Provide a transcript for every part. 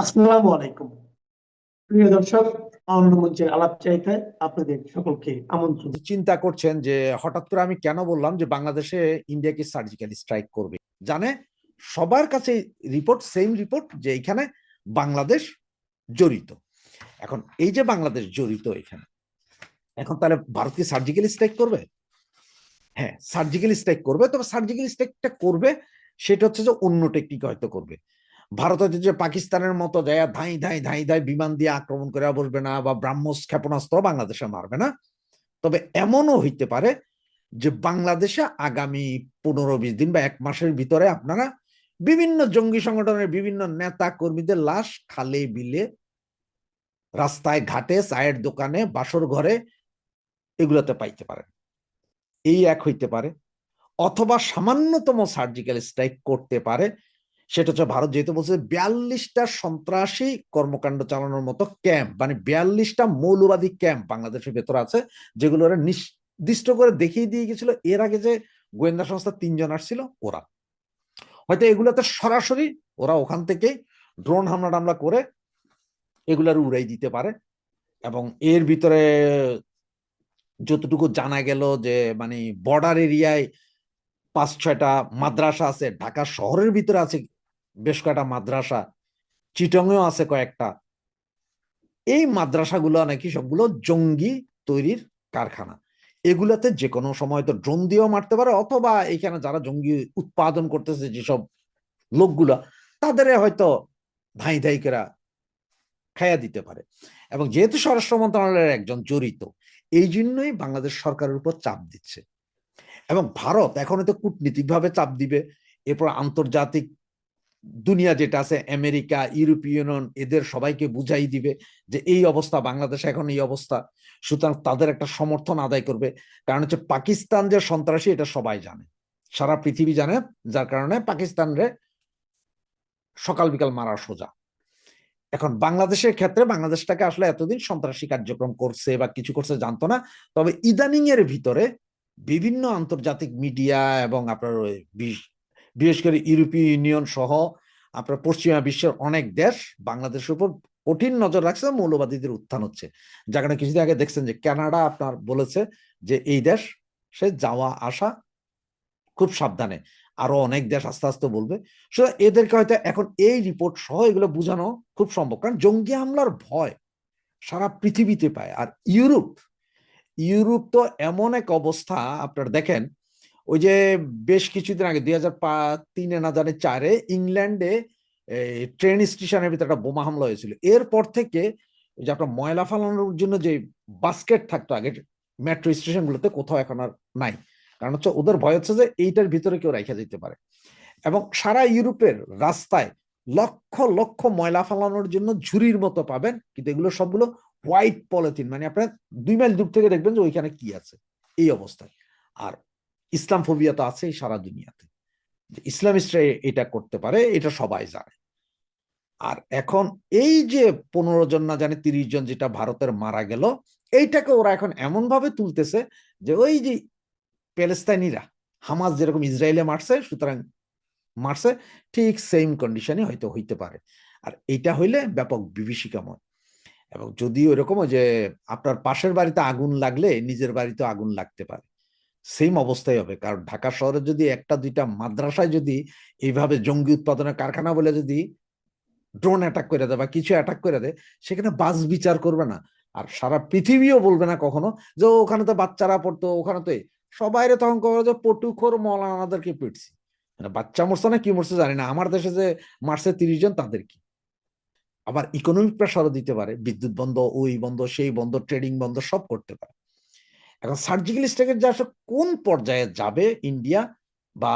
আসসালামু আলাইকুম। প্রিয় দর্শক, অন্য মঞ্চের আলাপ চাইতে আপনাদের সকলকে আমন্ত্রণ। চিন্তা করছেন যে হঠাৎ করে আমি কেন বললাম যে বাংলাদেশে ইন্ডিয়াকে সার্জিক্যাল স্ট্রাইক করবে, জানে সবার কাছে রিপোর্ট, সেম রিপোর্ট, যে এখানে বাংলাদেশ জড়িত। এখন এই যে বাংলাদেশ জড়িত এখানে, এখন তাহলে ভারত কি সার্জিক্যাল স্ট্রাইক করবে? হ্যাঁ, সার্জিক্যাল স্ট্রাইক করবে, তবে সার্জিক্যাল স্ট্রাইকটা করবে সেটা হচ্ছে যে অন্য টেকনিক হয়তো করবে। ভারত হয়তো যে পাকিস্তানের মতো যায় ধাই ধাই ধাই ধাই বিমান দিয়ে আক্রমণ করে বসবে না, বা ব্রাহ্মস ক্ষেপণাস্ত্র বাংলাদেশে মারবে না। তবে এমনও হইতে পারে যে বাংলাদেশে আগামী 15-20 দিন বা 1 মাসের ভিতরে আপনারা বিভিন্ন জঙ্গি সংগঠনের বিভিন্ন নেতা কর্মীদের লাশ খালে বিলে, রাস্তায় ঘাটে, চায়ের দোকানে, বাসর ঘরে এগুলোতে পাইতে পারেন। এই এক হইতে পারে। অথবা সামান্যতম সার্জিক্যাল স্ট্রাইক করতে পারে, সেটা হচ্ছে ভারত যেহেতু বলছে 42টা সন্ত্রাসী কর্মকাণ্ড চালানোর মতো ক্যাম্প, মানে 42টা মৌলবাদী ক্যাম্প বাংলাদেশের ভেতরে আছে, যেগুলো ওরা নির্দিষ্ট করে দেখিয়ে দিয়ে গেছিল এর আগে যে গোয়েন্দা সংস্থা 3 জন আসছিল ওরা। হয়তো এগুলোতে সরাসরি ওরা ওখান থেকে ড্রোন হামলা টামলা করে এগুলার উড়াই দিতে পারে। এবং এর ভিতরে যতটুকু জানা গেল যে মানে বর্ডার এরিয়ায় 5-6টা মাদ্রাসা আছে, ঢাকা শহরের ভিতরে আছে বেশ কয়েকটা মাদ্রাসা, চিটংয়েও আছে কয়েকটা। এই মাদ্রাসাগুলো নাকি সবগুলো জঙ্গি তৈরির কারখানা। এগুলাতে যে কোনো সময় তো ড্রোন দিয়েও মারতে পারে, অথবা এখানে যারা জঙ্গি উৎপাদন করতেছে যেসব লোকগুলা, তাদের হয়তো ধাই ধাই করে খাইয়া দিতে পারে। এবং যেহেতু স্বরাষ্ট্র মন্ত্রণালয়ের একজন জড়িত, এই জন্যই বাংলাদেশ সরকারের উপর চাপ দিচ্ছে। এবং ভারত এখন তো কূটনীতিক ভাবে চাপ দিবে, এরপর আন্তর্জাতিক দুনিয়া যেটা আছে, আমেরিকা, ইউরোপীয় ইউনিয়ন, এদের সবাইকে বুঝাই দিবে যে এই অবস্থা, বাংলাদেশ এখন এই অবস্থা। সুতরাং তাদের একটা সমর্থন আদায় করবে। কারণ হচ্ছে পাকিস্তান যে সন্ত্রাসী এটা সবাই জানে, সারা পৃথিবী জানে, যার কারণে পাকিস্তানরে সকাল বিকাল মারা সোজা। এখন বাংলাদেশের ক্ষেত্রে বাংলাদেশটাকে আসলে এতদিন সন্ত্রাসী কার্যক্রম করছে বা কিছু করছে জানতো না। তবে ইদানিং এর ভিতরে বিভিন্ন আন্তর্জাতিক মিডিয়া এবং আপনার বিশেষ করে ইউরোপীয় ইউনিয়ন সহ আপনার পশ্চিমা বিশ্বের অনেক দেশ বাংলাদেশের উপর কঠিন নজর রাখছে, মৌলবাদীদের উত্থান হচ্ছে। যার কারণে কিছুদিন আগে দেখছেন যে কানাডা আপনার বলেছে যে এই দেশ সে যাওয়া আসা খুব সাবধানে। আরো অনেক দেশ আস্তে আস্তে বলবে। সুতরাং এদেরকে হয়তো এখন এই রিপোর্ট সহ এগুলো বোঝানো খুব সম্ভব, কারণ জঙ্গি হামলার ভয় সারা পৃথিবীতে পায়। আর ইউরোপ ইউরোপ তো এমন এক অবস্থা আপনার দেখেন, ওই যে বেশ কিছুদিন আগে 2003 না জানি 4-এ ইংল্যান্ডে ট্রেন স্টেশনের ভিতরে একটা বোমা হামলা হয়েছিল। এরপর থেকে ওই যে আপনার ময়লা ফালানোর জন্য যে বাস্কেট থাকতো আগে মেট্রো স্টেশন গুলোতে, কোথাও এখন আর নাই। কারণ হচ্ছে ওদের ভয় হচ্ছে যে এইটার ভিতরে কেউ রেখে যেতে পারে। এবং সারা ইউরোপের রাস্তায় লক্ষ লক্ষ ময়লা ফালানোর জন্য ঝুড়ির মতো পাবেন, কিন্তু এগুলো সবগুলো হোয়াইট পলিথিন, মানে আপনার 2 মাইল দূর থেকে দেখবেন যে ওইখানে কি আছে এই অবস্থায়। আর ইসলাম ফোবিয়া তো আছেই সারা দুনিয়াতে, ইসলামিস্টরা এটা করতে পারে, এটা সবাই জানে। আর এখন এই যে 15 জন না জানে 30 জন যেটা ভারতের মারা গেল, এইটাকে ওরা এখন এমন ভাবে তুলতেছে যে ওই যে প্যালেস্তাইনিরা হামাস যেরকম ইসরায়েলে মারছে, সুতরাং মারছে ঠিক সেম কন্ডিশনে হয়তো হইতে পারে। আর এইটা হইলে ব্যাপক বিভীষিকাময়। এবং যদি ওইরকম যে আপনার পাশের বাড়িতে আগুন লাগলে নিজের বাড়িতে আগুন লাগতে পারে, সেম অবস্থাই হবে। কারণ ঢাকা শহরে যদি একটা দুইটা মাদ্রাসায় যদি এইভাবে জঙ্গি উৎপাদনের কারখানা বলে যদি ড্রোন অ্যাটাক করে দেয় বা কিছু অ্যাটাক করে দেয়, সেখানে বাস বিচার করবে না। আর সারা পৃথিবীও বলবে না কখনো যে ওখানে তো বাচ্চারা পড়তো, ওখানে তো সবাইরে তখন কবে যে পটুখোর মৌলানাদেরকে পিটছি। মানে বাচ্চা মরছে না কি মরছে জানি না, আমার দেশে যে মারছে 30 জন তাদের কি। আবার ইকোনমিক প্রেসারও দিতে পারে, বিদ্যুৎ বন্ধ, ওই বন্ধ, সেই বন্ধ, ট্রেডিং বন্ধ, সব করতে পারে। এখন সার্জিক্যাল স্ট্রাইকের যে আসলে কোন পর্যায়ে যাবে ইন্ডিয়া বা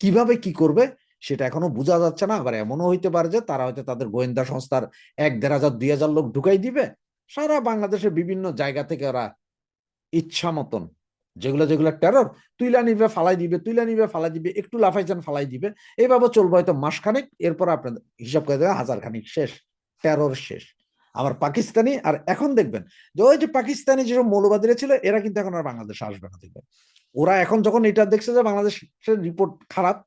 কিভাবে কি করবে সেটা এখনো বোঝা যাচ্ছে না। আবার এমনও হইতে পারে যে তারা হয়তো তাদের গোয়েন্দা সংস্থার 1-1,500-2,000 লোক ঢুকাই দিবে, সারা বাংলাদেশের বিভিন্ন জায়গা থেকে ওরা ইচ্ছা মতন যেগুলো যেগুলো টেরর তুইলা নিবে ফালাই দিবে, তুইলা নিবে ফালাই দিবে, একটু লাফাইছেন ফালাই দিবে। এইভাবে চলবে হয়তো মাসখানেক, এরপর আপনাদের হিসাব করে দেবে 1000 খানিক শেষ, টেরর শেষ। আবার পাকিস্তানি, আর এখন দেখবেন যে ওই যে পাকিস্তানি যেসব মৌলবাদীরা ছিল এরা কিন্তু এখন আর বাংলাদেশে আসবে না। দেখবেন ওরা এখন যখন এটা দেখছে যে বাংলাদেশের রিপোর্ট খারাপ,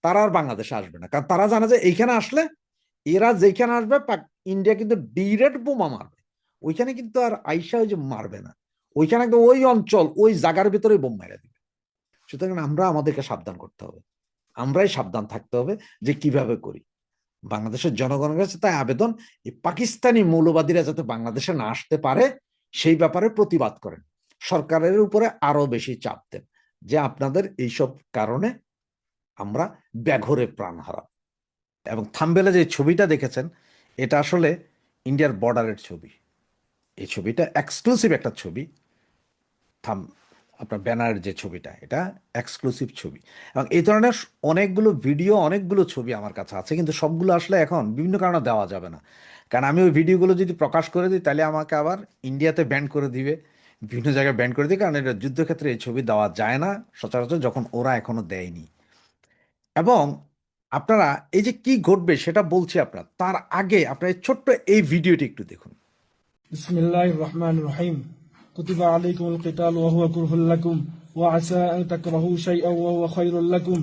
তারা আর বাংলাদেশে আসবে না, কারণ তারা জানে যে এইখানে আসলে এরা যেখানে আসবে ইন্ডিয়া কিন্তু ডিরেক্ট বোমা মারবে, ওইখানে কিন্তু আর আইসা ওই যে মারবে না, ওইখানে একদম ওই অঞ্চল ওই জায়গার ভিতরে বোম মেরে দিবে। সুতরাং আমরা আমাদেরকে সাবধান করতে হবে, আমরাই সাবধান থাকতে হবে যে কিভাবে করি। বাংলাদেশের জনগণের কাছে তাই আবেদন, এই পাকিস্তানি মৌলবাদীরা যাতে বাংলাদেশে না আসতে পারে সেই ব্যাপারে প্রতিবাদ করেন, সরকারের উপরে আরো বেশি চাপ দেন যে আপনাদের এইসব কারণে আমরা ব্যাঘরে প্রাণ হারাব। এবং থাম্বনেলে যে ছবিটা দেখেছেন এটা আসলে ইন্ডিয়ার বর্ডারের ছবি। এই ছবিটা এক্সক্লুসিভ একটা ছবি, থাম আপনার ব্যানারের যে ছবিটা এটা এক্সক্লুসিভ ছবি। এবং এই ধরনের অনেকগুলো ভিডিও অনেকগুলো ছবি আমার কাছে আছে, কিন্তু সবগুলো আসলে এখন বিভিন্ন কারণে দেওয়া যাবে না, কারণ আমি ওই ভিডিওগুলো যদি প্রকাশ করে দিই তাহলে আমাকে আবার ইন্ডিয়াতে ব্যান করে দিবে, বিভিন্ন জায়গায় ব্যান করে দিই, কারণ এটা যুদ্ধক্ষেত্রে এই ছবি দেওয়া যায় না সচরাচর, যখন ওরা এখনো দেয়নি। এবং আপনারা এই যে কি ঘটবে সেটা বলছি আপনার, তার আগে আপনার এই ছোট্ট এই ভিডিওটি একটু দেখুন। بسم الله الرحمن الرحيم كتب عليكم القتال وهو كره لكم وعسى أن تكرهوا شيئا وهو خير لكم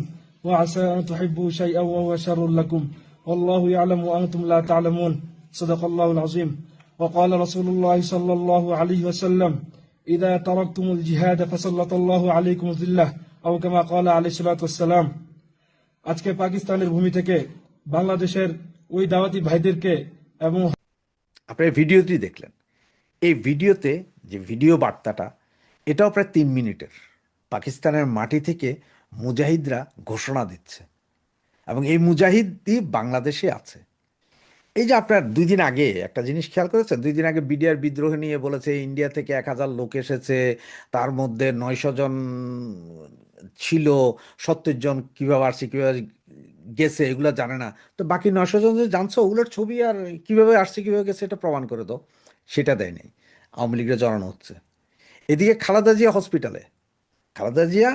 وعسى أن تحبوا شيئا وهو شر لكم والله يعلم وأنتم لا تعلمون صدق الله العظيم وقال رسول الله صلى الله عليه وسلم إذا تركتم الجهاد فسلط الله عليكم الذلة أو كما قال عليه الصلاة والسلام আজকে পাকিস্তানের ভূমি থেকে বাংলাদেশের ওই দাওয়াতি ভাইদেরকে এবং আপনার ভিডিওটি দেখলেন, এই ভিডিওতে যে ভিডিও বার্তাটা এটাও প্রায় 3 মিনিটের। পাকিস্তানের মাটি থেকে মুজাহিদরা ঘোষণা দিচ্ছে এবং এই মুজাহিদই বাংলাদেশে আছে। এই যে আপনার 2 দিন আগে একটা জিনিস খেয়াল করেছেন, 2 দিন আগে বিডিআর বিদ্রোহ নিয়ে বলেছে ইন্ডিয়া থেকে 1,000 লোক এসেছে, তার মধ্যে 900 জন ছিল, 70 জন কিভাবে আসছে কিভাবে গেছে এগুলো জানে না। তো বাকি 900 জন যে জানছো ওগুলোর ছবি আর কিভাবে আসছে কিভাবে গেছে এটা প্রমাণ করে দাও, সেটা দেয় নাই, আওয়ামী লীগের জড়ানো হচ্ছে। এদিকে খালেদা জিয়া হসপিটালে, খালেদা জিয়া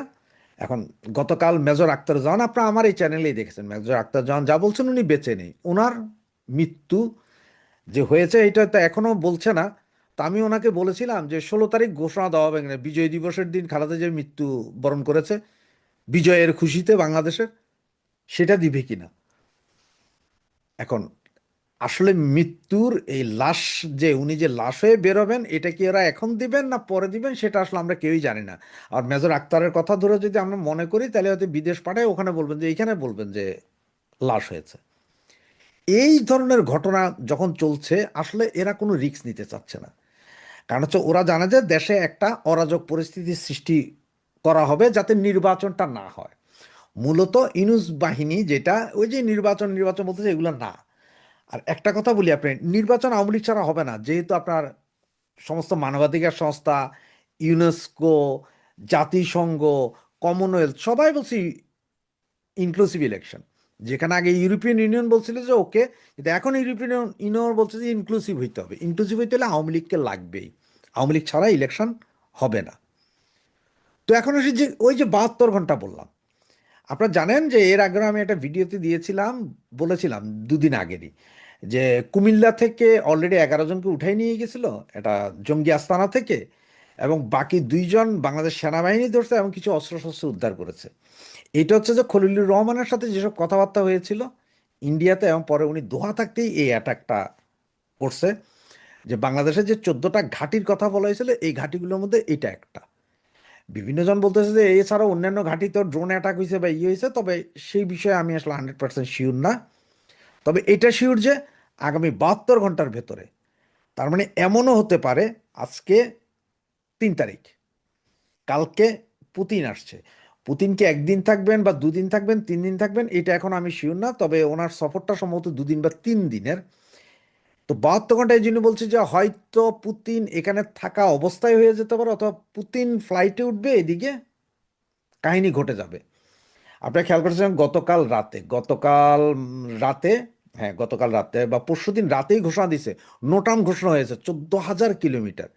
এখন গতকাল মেজর আখতারুজ্জামান, আপনারা আমার এই চ্যানেলেই দেখেছেন, মেজর আখতারুজ্জামান যা বলছেন উনি বেঁচে নেই, ওনার মৃত্যু যে হয়েছে এটা তো এখনো বলছে না। তো আমি ওনাকে বলেছিলাম যে 16 তারিখ ঘোষণা দেওয়া হবে না, বিজয় দিবসের দিন খালেদা জিয়া মৃত্যু বরণ করেছে, বিজয়ের খুশিতে বাংলাদেশের, সেটা দিবে কিনা। এখন আসলে মৃত্যুর এই লাশ যে উনি যে লাশ হয়ে বেরোবেন এটা কি এরা এখন দিবেন না পরে দিবেন সেটা আসলে আমরা কেউই জানি না। আর মেজর আক্তারের কথা ধরে যদি আমরা মনে করি তাহলে হয়তো বিদেশ পাঠায়, ওখানে বলবেন যে এইখানে বলবেন যে লাশ হয়েছে। এই ধরনের ঘটনা যখন চলছে আসলে এরা কোনো রিস্ক নিতে চাচ্ছে না, কারণ হচ্ছে ওরা জানে যে দেশে একটা অরাজক পরিস্থিতির সৃষ্টি করা হবে যাতে নির্বাচনটা না হয়। মূলত ইনুস বাহিনী যেটা ওই যে নির্বাচন নির্বাচন বলতেছে এগুলো না। আর একটা কথা বলি, আপনি নির্বাচন আওয়ামী লীগ ছাড়া হবে না, যেহেতু আপনার সমস্ত মানবাধিকার সংস্থা, ইউনেস্কো, জাতিসংঘ, কমনওয়েলথ সবাই বলছি ইনক্লুসিভ ইলেকশন। যেখানে আগে ইউরোপিয়ান ইউনিয়ন বলছিল যে ওকে, কিন্তু এখন ইউরোপিয়ান ইউনিয়ন বলছে যে ইনক্লুসিভ হইতে হবে, ইনক্লুসিভ হইতে হলে আওয়ামী লীগকে লাগবেই, আওয়ামী লীগ ছাড়া ইলেকশন হবে না। তো এখন আসি যে ওই যে 72 ঘন্টা বললাম, আপনারা জানেন যে এর আগে আমি একটা ভিডিওতে দিয়েছিলাম, বলেছিলাম 2 দিন আগেরই, যে কুমিল্লা থেকে অলরেডি 11 জনকে উঠাই নিয়ে গেছিল এটা জঙ্গি আস্তানা থেকে, এবং বাকি 2 জন বাংলাদেশ সেনাবাহিনী ধরছে এবং কিছু অস্ত্রশস্ত্র উদ্ধার করেছে। এটা হচ্ছে যে খলিলুর রহমানের সাথে যেসব কথাবার্তা হয়েছিল ইন্ডিয়াতে, এবং পরে উনি দোহা থাকতেই এই অ্যাটাকটা করছে। যে বাংলাদেশের যে 14টা ঘাঁটির কথা বলা হয়েছিল এই ঘাঁটিগুলোর মধ্যে এটা একটা। বিভিন্ন জন বলতেছে যে এছাড়াও অন্যান্য ঘাঁটিতেও ড্রোন অ্যাটাক হয়েছে বা ইয়ে হয়েছে, তবে সেই বিষয়ে আমি আসলে 100% শিওর না। তবে এটা শিওর যে আগামী 72 ঘন্টার ভেতরে, তার মানে এমনও হতে পারে আজকে 3 তারিখ, কালকে পুতিন আসছে, পুতিনকে 1 দিন থাকবেন বা 2 দিন থাকবেন 3 দিন থাকবেন এটা এখন আমি শিওর না, তবে ওনার সফরটা সম্ভবত 2 দিন বা 3 দিনের। তো 72 ঘন্টা এই জন্য বলছি যে হয়তো পুতিন এখানে থাকা অবস্থায় হয়ে যেতে পারে, অথবা পুতিন ফ্লাইটে উঠবে এদিকে কাহিনী ঘটে যাবে। আপনারা খেয়াল করেছেন গতকাল রাতে, হ্যাঁ গতকাল রাতে বা পরশুদিন রাতেই ঘোষণা দিছে, নোটাম ঘোষণা হয়েছে 14,000 কিলোমিটার,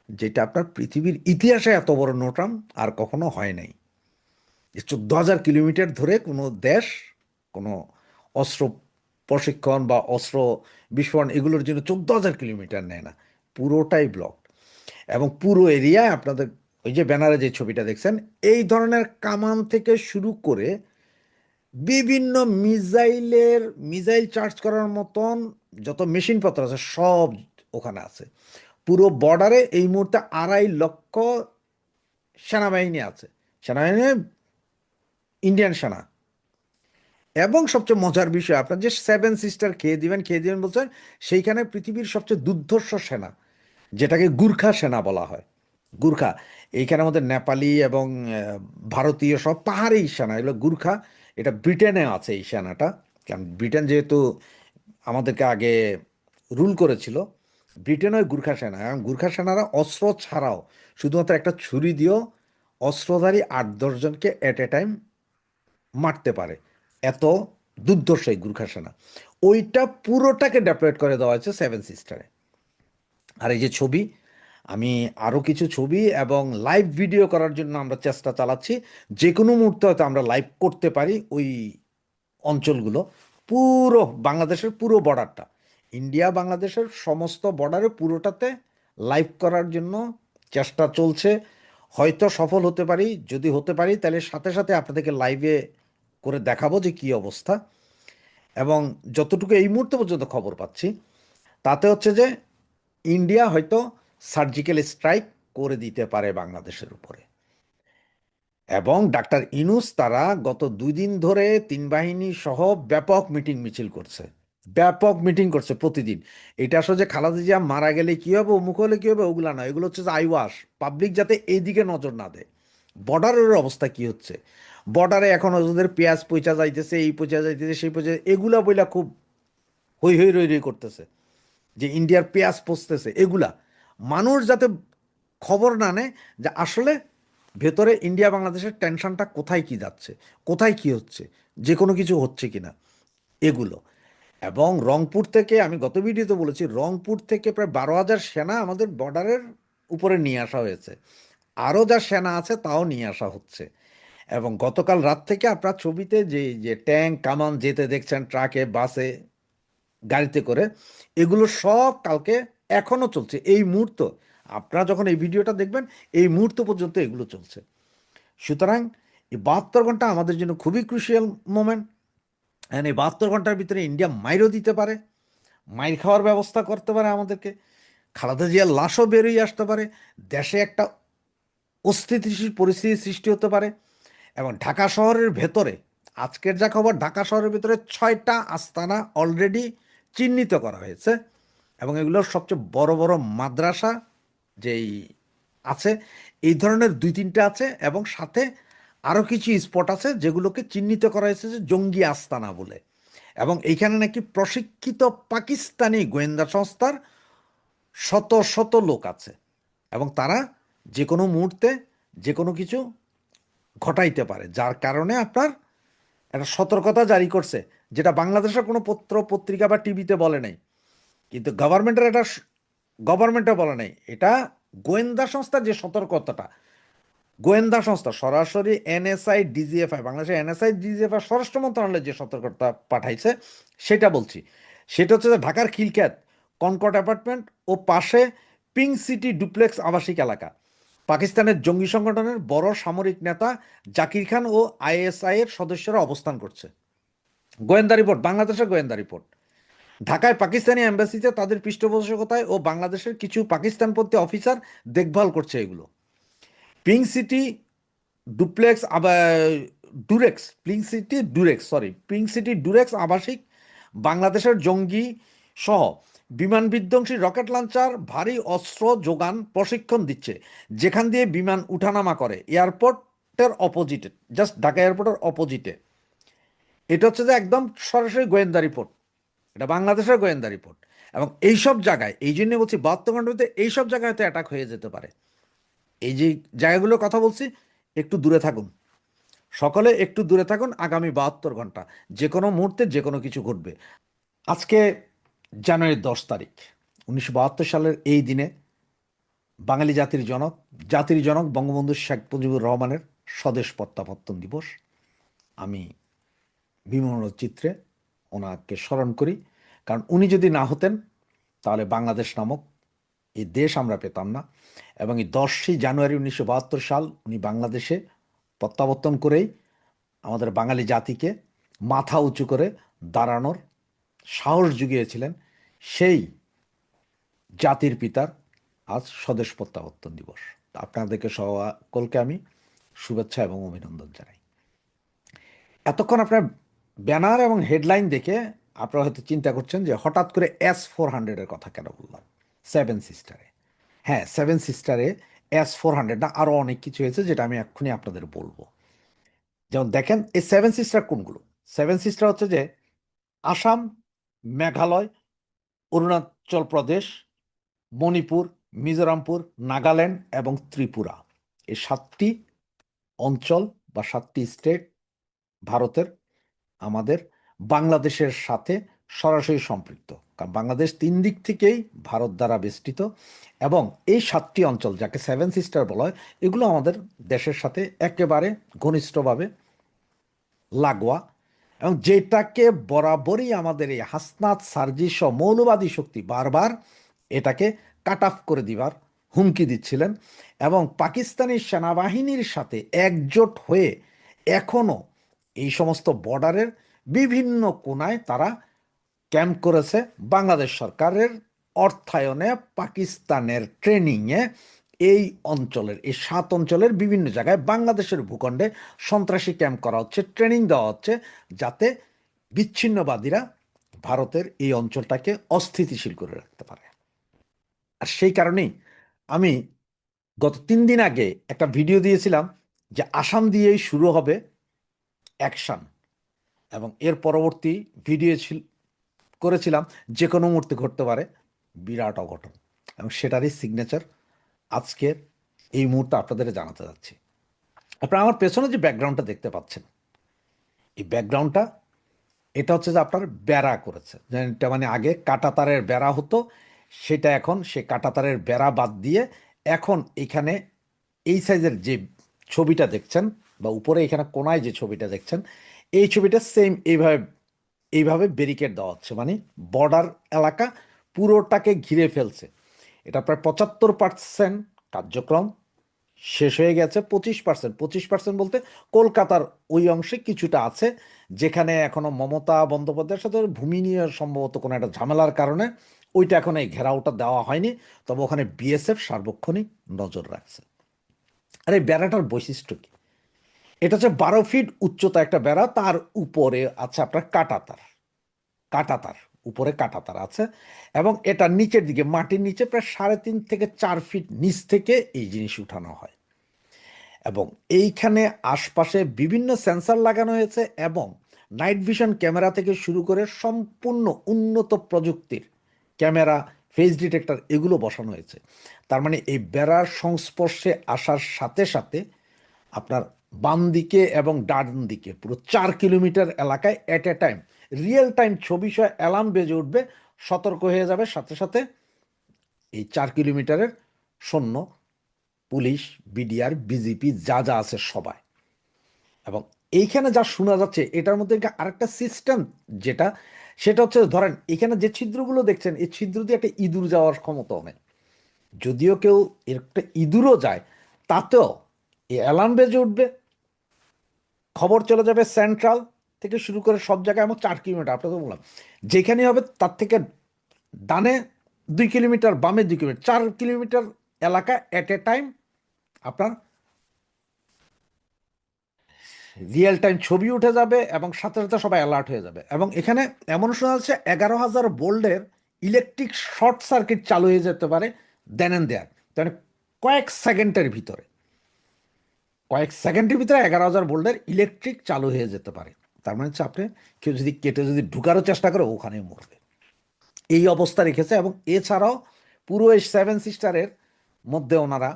যেটা আপনার পৃথিবীর ইতিহাসে এত বড় নোটাম আর কখনো হয় নাই। 14,000 কিলোমিটার ধরে কোনো দেশ কোনো অস্ত্র প্রশিক্ষণ বা অস্ত্র বিস্ফোরণ এগুলোর জন্য 14,000 কিলোমিটার নেয় না, পুরোটাই ব্লক। এবং পুরো এরিয়ায় আপনাদের ওই যে ব্যানারে যে ছবিটা দেখছেন এই ধরনের কামান থেকে শুরু করে বিভিন্ন মিসাইল চার্জ করার মতন যত মেশিনপত্র আছে সব ওখানে আছে। পুরো বর্ডারে এই মুহূর্তে 2.5 লক্ষ সেনাবাহিনী আছে, সেনাবাহিনী ইন্ডিয়ান সেনা। এবং সবচেয়ে মজার বিষয়, আপনার যে সেভেন সিস্টার খেয়ে দিবেন বলছেন, সেইখানে পৃথিবীর সবচেয়ে দুর্ধর্ষ সেনা, যেটাকে গুর্খা সেনা বলা হয়, গুর্খা। এইখানে আমাদের নেপালি এবং ভারতীয় সব পাহাড়ি সেনা, এগুলো গুর্খা। এটা ব্রিটেনে আছে এই সেনাটা, কারণ ব্রিটেন যেহেতু আমাদেরকে আগে রুল করেছিল, ব্রিটেনে ওই গুর্খা সেনা। এবং গুর্খা সেনারা অস্ত্র ছাড়াও শুধুমাত্র একটা ছুরি দিয়েও অস্ত্রধারী 8-10 জনকে এট এ টাইম মারতে পারে, এত দুর্ধর্ষ এই গুর্খা সেনা। ওইটা পুরোটাকে ডেপ্লয়েড করে দেওয়া হয়েছে সেভেন সিস্টারে। আর এই যে ছবি, আমি আরও কিছু ছবি এবং লাইভ ভিডিও করার জন্য আমরা চেষ্টা চালাচ্ছি। যে কোনো মুহূর্তে হয়তো আমরা লাইভ করতে পারি ওই অঞ্চলগুলো, পুরো বাংলাদেশের পুরো বর্ডারটা, ইন্ডিয়া বাংলাদেশের সমস্ত বর্ডারে পুরোটাতে লাইভ করার জন্য চেষ্টা চলছে। হয়তো সফল হতে পারি, যদি হতে পারি তাহলে সাথে সাথে আপনাদেরকে লাইভে করে দেখাবো যে কী অবস্থা। এবং যতটুকু এই মুহূর্তে পর্যন্ত খবর পাচ্ছি, তাতে হচ্ছে যে ইন্ডিয়া হয়তো সার্জিক্যাল স্ট্রাইক করে দিতে পারে বাংলাদেশের উপরে। এবং ডাক্তার ইনুস তারা গত 2 দিন ধরে 3 বাহিনী সহ ব্যাপক মিটিং মিছিল করছে, ব্যাপক মিটিং করছে প্রতিদিন। এটা আসলে যে খালেদা জিয়া মারা গেলে কি হবে, অমুক হলে কি হবে, ওগুলা না। এগুলো হচ্ছে যে আইওয়াস, পাবলিক যাতে এইদিকে নজর না দেয়। বর্ডারের অবস্থা কি হচ্ছে, বর্ডারে এখন ওদের পেঁয়াজ পচা যাইতেছে, এই পচা যাইতেছে, সেই পচা, এগুলা বইলা খুব হই হই রই রই করতেছে যে ইন্ডিয়ার পেঁয়াজ পচতেছে। এগুলা মানুষ যাতে খবর না নেয় যে আসলে ভেতরে ইন্ডিয়া বাংলাদেশের টেনশনটা কোথায় কি যাচ্ছে, কোথায় কি হচ্ছে, যে কোনো কিছু হচ্ছে কি না, এগুলো। এবং রংপুর থেকে, আমি গত ভিডিওতে বলেছি, রংপুর থেকে প্রায় 12,000 সেনা আমাদের বর্ডারের উপরে নিয়ে আসা হয়েছে। আরও যা সেনা আছে তাও নিয়ে আসা হচ্ছে। এবং গতকাল রাত থেকে আপনার ছবিতে যে যে ট্যাঙ্ক কামান যেতে দেখছেন, ট্রাকে, বাসে, গাড়িতে করে, এগুলো সব কালকে এখনো চলছে। এই মুহূর্ত আপনারা যখন এই ভিডিওটা দেখবেন, এই মুহূর্ত পর্যন্ত এগুলো চলছে। সুতরাং এই 72 ঘন্টা আমাদের জন্য খুবই ক্রুশিয়াল মোমেন্ট। এই 72 ঘন্টার ভিতরে ইন্ডিয়া মাইরও দিতে পারে, মাইর খাওয়ার ব্যবস্থা করতে পারে আমাদেরকে, খালেদা জিয়ার লাশও বেরিয়ে আসতে পারে, দেশে একটা অস্থিতিশীল পরিস্থিতির সৃষ্টি হতে পারে। এবং ঢাকা শহরের ভেতরে, আজকের যা খবর, ঢাকা শহরের ভেতরে 6টা আস্তানা অলরেডি চিহ্নিত করা হয়েছে। এবং এগুলোর সবচেয়ে বড় বড় মাদ্রাসা যেই আছে, এই ধরনের 2-3টা আছে। এবং সাথে আরও কিছু স্পট আছে যেগুলোকে চিহ্নিত করা হয়েছে যে জঙ্গি আস্তানা বলে। এবং এইখানে নাকি প্রশিক্ষিত পাকিস্তানি গোয়েন্দা সংস্থার শত শত লোক আছে, এবং তারা যে কোনো মুহূর্তে যে কোনো কিছু ঘটাইতে পারে। যার কারণে আপনার একটা সতর্কতা জারি করছে, যেটা বাংলাদেশের কোনো পত্র পত্রিকা বা টিভিতে বলে নাই, কিন্তু গভর্নমেন্টে বলে নাই। এটা গোয়েন্দা সংস্থার যে সতর্কতাটা, গোয়েন্দা সংস্থা সরাসরি এনএসআই ডিজিএফআই, বাংলাদেশের এনএসআই ডিজিএফআই স্বরাষ্ট্র মন্ত্রণালয়ের যে সতর্কতা পাঠাইছে সেটা বলছি। সেটা হচ্ছে যে ঢাকার খিলক্ষেত কনকর্ড অ্যাপার্টমেন্ট ও পাশে পিঙ্ক সিটি ডুপ্লেক্স আবাসিক এলাকা, পাকিস্তানের জঙ্গি সংগঠনের বড় সামরিক নেতা জাকির খান ও আইএসআই এর সদস্যরা অবস্থান করছে। গোয়েন্দা রিপোর্ট, বাংলাদেশের গোয়েন্দা রিপোর্ট। ঢাকায় পাকিস্তানি এম্বাসিতে তাদের পৃষ্ঠপোষকতায় ও বাংলাদেশের কিছু পাকিস্তানপন্থী অফিসার দেখভাল করছে এগুলো। Pink city duplex ডুরেক্স, pink city ডুরেক্স আবাসিক বাংলাদেশের জঙ্গি সহ বিমান বিধ্বংসী রকেট লঞ্চার, ভারী অস্ত্র যোগান, প্রশিক্ষণ দিচ্ছে, যেখান দিয়ে বিমান উঠানামা করে এয়ারপোর্টের অপোজিটে, জাস্ট ঢাকা এয়ারপোর্টের অপোজিটে। এটা হচ্ছে যে একদম সরাসরি গোয়েন্দা রিপোর্ট, এটা বাংলাদেশের গোয়েন্দা রিপোর্ট। এবং এইসব জায়গায়, এই জন্য বলছি 72 ঘন্টার মধ্যে এইসব জায়গায় হয়তো অ্যাটাক হয়ে যেতে পারে। এই যে জায়গাগুলোর কথা বলছি, একটু দূরে থাকুন, সকলে একটু দূরে থাকুন। আগামী 72 ঘন্টা যে কোনো মুহূর্তে যে কোনো কিছু ঘটবে। আজকে জানুয়ারির 10 তারিখ, 1972 সালের এই দিনে বাঙালি জাতির জনক বঙ্গবন্ধু শেখ মুজিবুর রহমানের স্বদেশ প্রত্যাবর্তন দিবস। আমি বিমূর্ণ চিত্রে ওনাকে স্মরণ করি, কারণ উনি যদি না হতেন তাহলে বাংলাদেশ নামক এই দেশ আমরা পেতাম না। এবং এই 10ই জানুয়ারি 1972 সাল উনি বাংলাদেশে প্রত্যাবর্তন করেই আমাদের বাঙালি জাতিকে মাথা উঁচু করে দাঁড়ানোর সাহস জুগিয়েছিলেন সেই জাতির পিতার আজ স্বদেশ প্রত্যাবর্তন দিবস। আপনাদেরকে সকলকে আমি শুভেচ্ছা এবং অভিনন্দন জানাই। এতক্ষণ আপনার ব্যানার এবং হেডলাইন দেখে আপনারা হয়তো চিন্তা করছেন যে হঠাৎ করে S-400-এর কথা কেন বললাম সেভেন সিস্টারে। হ্যাঁ, সেভেন সিস্টারে S-400 না, আরও অনেক কিছু হয়েছে যেটা আমি এক্ষুনি আপনাদের বলবো। যেমন দেখেন এই সেভেন সিস্টার কোনগুলো। সেভেন সিস্টার হচ্ছে যে আসাম, মেঘালয়, অরুণাচল প্রদেশ, মণিপুর, মিজোরামপুর, নাগাল্যান্ড এবং ত্রিপুরা, এই 7টি অঞ্চল বা 7টি স্টেট ভারতের আমাদের বাংলাদেশের সাথে সরাসরি সম্পৃক্ত। কারণ বাংলাদেশ 3 দিক থেকেই ভারত দ্বারা বেষ্টিত এবং এই 7টি অঞ্চল যাকে সেভেন সিস্টার বলা হয় এগুলো আমাদের দেশের সাথে একেবারে ঘনিষ্ঠভাবে লাগোয়া এবং যেটাকে বরাবরই আমাদের এই হাসনাত সার্জিস সহ মৌলবাদী শক্তি বারবার এটাকে কাট অফ করে দিবার হুমকি দিচ্ছিলেন এবং পাকিস্তানি সেনাবাহিনীর সাথে একজোট হয়ে এখনও এই সমস্ত বর্ডারের বিভিন্ন কোণায় তারা ক্যাম্প করেছে। বাংলাদেশ সরকারের অর্থায়নে পাকিস্তানের ট্রেনিংয়ে এই অঞ্চলের এই 7 অঞ্চলের বিভিন্ন জায়গায় বাংলাদেশের ভূখণ্ডে সন্ত্রাসী ক্যাম্প করা হচ্ছে, ট্রেনিং দেওয়া হচ্ছে যাতে বিচ্ছিন্নবাদীরা ভারতের এই অঞ্চলটাকে অস্থিতিশীল করে রাখতে পারে। আর সেই কারণেই আমি গত 3 দিন আগে একটা ভিডিও দিয়েছিলাম যে আসাম দিয়েই শুরু হবে অ্যাকশন এবং এর পরবর্তী ভিডিও করেছিলাম যে কোনো মুহূর্তে ঘটতে পারে বিরাট অঘটন এবং সেটারই সিগনেচার আজকের এই মুহূর্তে আপনাদের জানাতে যাচ্ছি। আপনারা আমার পেছনে যে ব্যাকগ্রাউন্ডটা দেখতে পাচ্ছেন এই ব্যাকগ্রাউন্ডটা এটা হচ্ছে যে আপনার বেড়া করেছে, এটা মানে আগে কাঁটাতারের বেড়া হতো, সেটা এখন সে কাঁটাতারের বেড়া বাদ দিয়ে এখন এখানে এই সাইজের যে ছবিটা দেখছেন বা উপরে এখানে কোনায় যে ছবিটা দেখছেন এই ছবিটা সেম এইভাবে ব্যারিকেড দেওয়া হচ্ছে, মানে বর্ডার এলাকা পুরোটাকে ঘিরে ফেলছে। এটা প্রায় 75% কার্যক্রম শেষ হয়ে গেছে। 25% বলতে কলকাতার ওই অংশে কিছুটা আছে যেখানে এখনো মমতা বন্দ্যোপাধ্যায়ের সাথে ভূমি নিয়ে সম্ভবত কোনো একটা ঝামেলার কারণে ওইটা এখন এই ঘেরাওটা দেওয়া হয়নি, তবে ওখানে বিএসএফ সার্বক্ষণিক নজর রাখছে। আর এই বেড়াটার বৈশিষ্ট্য কি? এটা হচ্ছে 12 ফিট উচ্চতা একটা বেড়া, তার উপরে আছে আপনার কাঁটাতার উপরে কাঁটাতার আছে এবং এটা নিচের দিকে মাটির নিচে প্রায় 3.5 থেকে 4 ফিট নিচ থেকে এই জিনিস উঠানো হয় এবং এইখানে আশপাশে বিভিন্ন সেন্সর লাগানো হয়েছে এবং নাইট ভিশন ক্যামেরা থেকে শুরু করে সম্পূর্ণ উন্নত প্রযুক্তির ক্যামেরা, ফেস ডিটেক্টর এগুলো বসানো হয়েছে। তার মানে এই বেড়ার সংস্পর্শে আসার সাথে সাথে আপনার বাম দিকে এবং ডান দিকে পুরো 4 কিলোমিটার এলাকায় এট এ টাইম রিয়েল টাইম ছবি সহ অ্যালার্ম বেজে উঠবে, সতর্ক হয়ে যাবে সাথে সাথে এই 4 কিলোমিটারের সৈন্য, পুলিশ, বিডিআর, বিজেপি যা যা আছে সবাই। এবং এইখানে যা শোনা যাচ্ছে এটার মধ্যে আরেকটা সিস্টেম যেটা সেটা হচ্ছে ধরেন এখানে যে ছিদ্রগুলো দেখছেন এই ছিদ্র দিয়ে একটা ইঁদুর যাওয়ার ক্ষমতাও নেই, যদিও কেউ একটা ইঁদুরও যায় তাতেও এই অ্যালার্ম বেজে উঠবে, খবর চলে যাবে সেন্ট্রাল থেকে শুরু করে সব জায়গায়। আমার 4 কিলোমিটার আপনাকে বললাম যেখানে হবে তার থেকে ডানে 2 কিলোমিটার, বামে 2 কিলোমিটার, 4 কিলোমিটার এলাকা এট এ টাইম আপনার রিয়েল টাইম ছবি উঠে যাবে এবং সাথে সাথে সবাই অ্যালার্ট হয়ে যাবে। এবং এখানে এমন শোনা যাচ্ছে 11,000 ভোল্টের ইলেকট্রিক শর্ট সার্কিট চালু হয়ে যেতে পারে দেন অ্যান্ড দেয়ার, মানে কয়েক সেকেন্ডের ভিতরে 11,000 ভোল্টের ইলেকট্রিক চালু হয়ে যেতে পারে। তার মানে হচ্ছে আপনি কেউ যদি কেটে যদি ঢুকারও চেষ্টা করে ওখানে মরবে, এই অবস্থা রেখেছে। এবং এছাড়াও পুরো এই সেভেন সিস্টারের মধ্যে ওনারা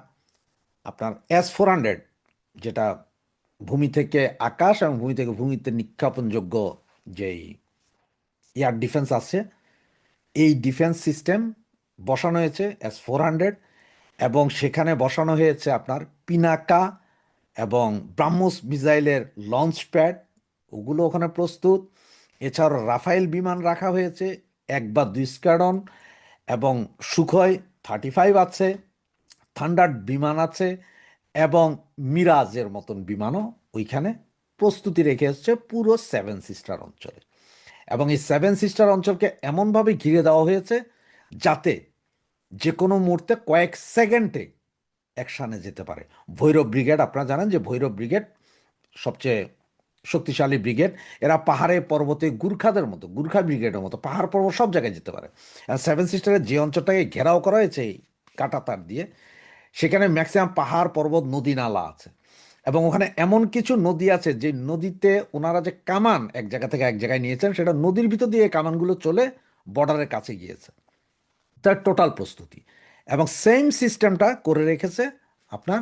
আপনার S-400 যেটা ভূমি থেকে আকাশ এবং ভূমি থেকে ভূমিতে নিক্ষেপণযোগ্য যেই এয়ার ডিফেন্স আছে এই ডিফেন্স সিস্টেম বসানো হয়েছে S-400 এবং সেখানে বসানো হয়েছে আপনার পিনাকা এবং ব্রাহ্মস মিসাইলের লঞ্চ প্যাড, ওগুলো ওখানে প্রস্তুত। এছাড়াও রাফায়েল বিমান রাখা হয়েছে 1 বা 2 স্কোয়াড্রন এবং সুখয় 35 আছে, থান্ডার বিমান আছে এবং মিরাজের মতন বিমানও ওইখানে প্রস্তুতি রেখে এসছে পুরো সেভেন সিস্টার অঞ্চলে। এবং এই সেভেন সিস্টার অঞ্চলকে এমনভাবে ঘিরে দেওয়া হয়েছে যাতে যে কোনো মুহূর্তে কয়েক সেকেন্ডে অ্যাকশানে যেতে পারে। ভৈরব ব্রিগেড, আপনারা জানেন যে ভৈরব ব্রিগেড সবচেয়ে শক্তিশালী ব্রিগেড। এরা পাহাড়ে পর্বতে গুর্খাদের মতো, গুর্খা ব্রিগেডের মতো পাহাড় পর্বত সব জায়গায় যেতে পারে। আর সেভেন সিস্টারের যে অঞ্চলটাকে ঘেরাও করা হয়েছে এই কাঁটাতার দিয়ে, সেখানে ম্যাক্সিমাম পাহাড় পর্বত নদী নালা আছে। এবং ওখানে এমন কিছু নদী আছে যে নদীতে ওনারা যে কামান এক জায়গা থেকে এক জায়গায় নিয়েছেন, সেটা নদীর ভিতর দিয়ে কামানগুলো চলে বর্ডারের কাছে গিয়েছে। তার টোটাল প্রস্তুতি। এবং সেম সিস্টেমটা করে রেখেছে আপনার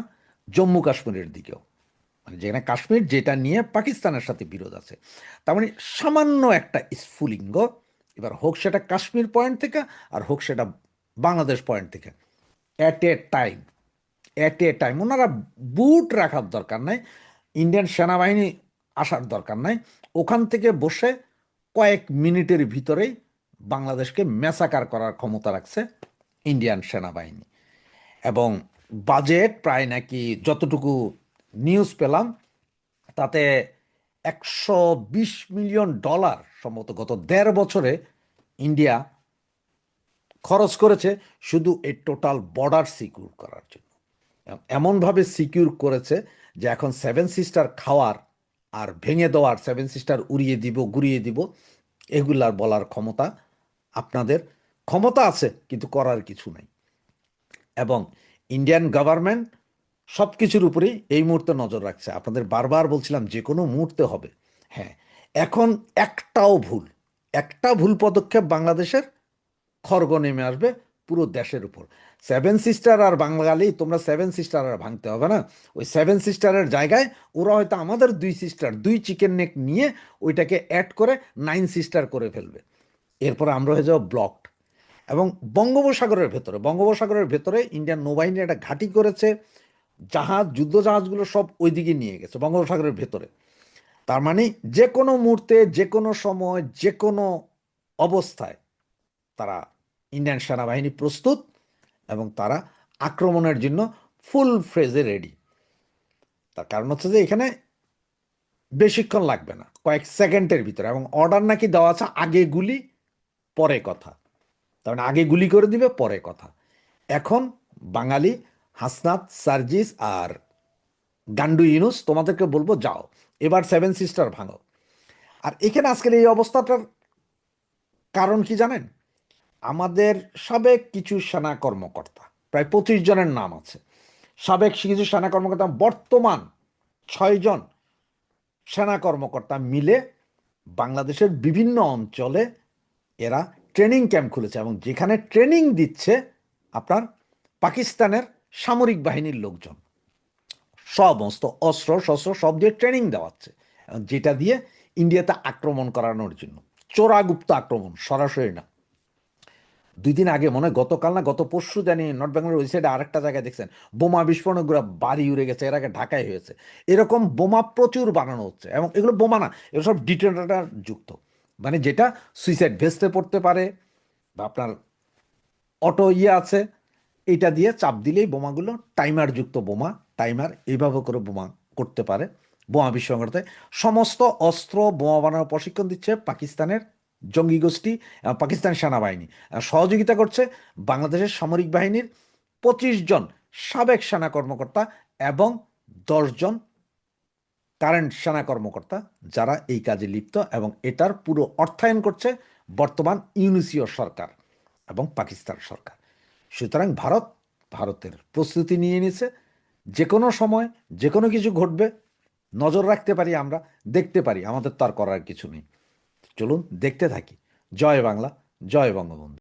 জম্মু কাশ্মীরের দিকেও, মানে যেখানে কাশ্মীর, যেটা নিয়ে পাকিস্তানের সাথে বিরোধ আছে। তার মানে সামান্য একটা স্ফুলিঙ্গ, এবার হোক সেটা কাশ্মীর পয়েন্ট থেকে আর হোক সেটা বাংলাদেশ পয়েন্ট থেকে, অ্যাট এ টাইম ওনারা বুট রাখার দরকার নাই, ইন্ডিয়ান সেনাবাহিনী আসার দরকার নাই, ওখান থেকে বসে কয়েক মিনিটের ভিতরেই বাংলাদেশকে ম্যাসাকার করার ক্ষমতা রাখছে ইন্ডিয়ান সেনাবাহিনী। এবং বাজেট প্রায় নাকি যতটুকু নিউজ পেলাম তাতে $120 মিলিয়ন সম্ভবত গত 1.5 বছরে ইন্ডিয়া খরচ করেছে শুধু এই টোটাল বর্ডার সিকিউর করার জন্য। এমনভাবে সিকিউর করেছে যে এখন সেভেন সিস্টার খাওয়ার আর ভেঙে দেওয়ার, সেভেন সিস্টার উড়িয়ে দিব, গুড়িয়ে দিব, এগুলার বলার ক্ষমতা আপনাদের ক্ষমতা আছে, কিন্তু করার কিছু নাই। এবং ইন্ডিয়ান গভর্নমেন্ট সব কিছুর উপরেই এই মুহূর্তে নজর রাখছে। আপনাদের বারবার বলছিলাম যে কোনো মুহূর্তে হবে। হ্যাঁ, এখন একটা ভুল পদক্ষেপ বাংলাদেশের খড়গ নেমে আসবে পুরো দেশের উপর। সেভেন সিস্টার আর বাঙালি, তোমরা সেভেন সিস্টার আর ভাঙতে হবে না। ওই সেভেন সিস্টারের জায়গায় ওরা হয়তো আমাদের দুই চিকেন নেক নিয়ে ওইটাকে অ্যাড করে 9 সিস্টার করে ফেলবে। এরপর আমরা হয়ে যাবো ব্লকড। এবং বঙ্গোপসাগরের ভেতরে ইন্ডিয়ান নৌবাহিনী একটা ঘাঁটি করেছে, যুদ্ধ জাহাজগুলো সব ওইদিকে নিয়ে গেছে বঙ্গোপসাগরের ভেতরে। তার মানে যে কোনো মুহূর্তে, যে কোনো সময়, যে কোনো অবস্থায় তারা, ইন্ডিয়ান সেনাবাহিনী প্রস্তুত এবং তারা আক্রমণের জন্য ফুল ফ্রেজে রেডি। তার কারণ হচ্ছে যে এখানে বেশিক্ষণ লাগবে না, কয়েক সেকেন্ডের ভিতরে। এবং অর্ডার নাকি দেওয়া আছে আগে গুলি পরে কথা, তার মানে আগে গুলি করে দিবে পরে কথা। এখন বাঙালি, হাসনাত, সার্জিস আর গান্ডু ইউনুস তোমাদেরকে বলবো, যাও এবার সেভেন সিস্টার ভাঙো। আর এখানে আজকের এই অবস্থাটার কারণ কি জানেন? আমাদের সাবেক কিছু সেনা কর্মকর্তা, প্রায় 25 জনের নাম আছে, সাবেক কিছু সেনা কর্মকর্তা, বর্তমান 6 জন সেনা কর্মকর্তা মিলে বাংলাদেশের বিভিন্ন অঞ্চলে এরা ট্রেনিং ক্যাম্প খুলেছে। এবং যেখানে ট্রেনিং দিচ্ছে আপনার পাকিস্তানের সামরিক বাহিনীর লোকজন, সমস্ত অস্ত্র শস্ত্র সব দিয়ে ট্রেনিং দেওয়াচ্ছে, যেটা দিয়ে ইন্ডিয়াতে আক্রমণ করানোর জন্য। চোরাগুপ্ত আক্রমণ, সরাসরি না। 2 দিন আগে মনে হয় গতকাল না গত পরশু জানি নর্থ বেঙ্গলের ওই সাইডে আরেকটা জায়গায় দেখছেন বোমা বিস্ফোরণগুলো, বাড়ি উড়ে গেছে, এর আগে ঢাকায় হয়েছে। এরকম বোমা প্রচুর বানানো হচ্ছে। এবং এগুলো বোমা না, এগুলো সব ডিটোনেটর যুক্ত, মানে যেটা সুইসাইড ভেস্টে পড়তে পারে, বা আপনার অটো আছে, এইটা দিয়ে চাপ দিলেই বোমাগুলো, টাইমার যুক্ত বোমা, টাইমার এইভাবে করে বোমা করতে পারে, বোমা বিস্ফোরণ করতে। সমস্ত অস্ত্র বোমা বানানোর প্রশিক্ষণ দিচ্ছে পাকিস্তানের জঙ্গি গোষ্ঠী, পাকিস্তান সেনাবাহিনী। সহযোগিতা করছে বাংলাদেশের সামরিক বাহিনীর 25 জন সাবেক সেনা কর্মকর্তা এবং 10 জন কারেন্ট সেনা কর্মকর্তা, যারা এই কাজে লিপ্ত। এবং এটার পুরো অর্থায়ন করছে বর্তমান ইউনিসীয় সরকার এবং পাকিস্তান সরকার। সুতরাং ভারতের প্রস্তুতি নিয়ে নিছে, যে কোনো সময় যে কোনো কিছু ঘটবে, নজর রাখতে পারি আমরা, দেখতে পারি, আমাদের তো আর করার কিছু নেই। চলুন দেখতে থাকি। জয় বাংলা, জয় বঙ্গবন্ধু।